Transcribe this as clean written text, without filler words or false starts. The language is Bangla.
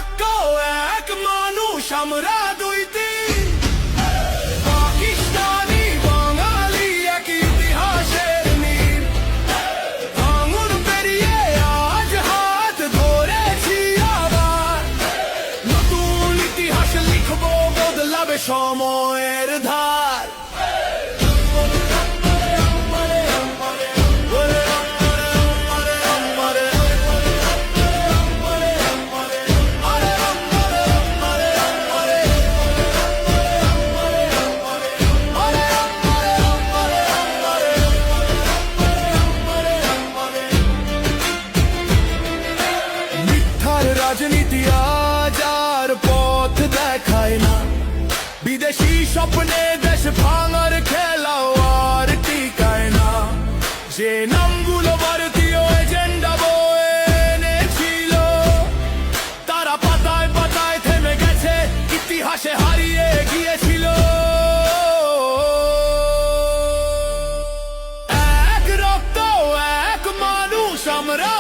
রক্ত এক মানুষ আমরা দুই তিন, পাকিস্তানি বাঙালি এক ইতিহাসের নীল। আঙুল পেরিয়ে আজ হাত ধরেছি আবার, নতুন ইতিহাস লিখবো, বদলাবে সময়ের ধার। রাজনীতি আজ আর পথ দেখায় না, বিদেশি স্বপ্নে দেশ ভাঙার খেলাও আর টিকায় না। যে নামগুলো ভারতীয় এজেন্ডা বয়ে এনেছিল, তারা পাতায় পাতায় থেমে গেছে, ইতিহাসে হারিয়ে গিয়েছিল। এক রক্ত এক মানুষ আমরা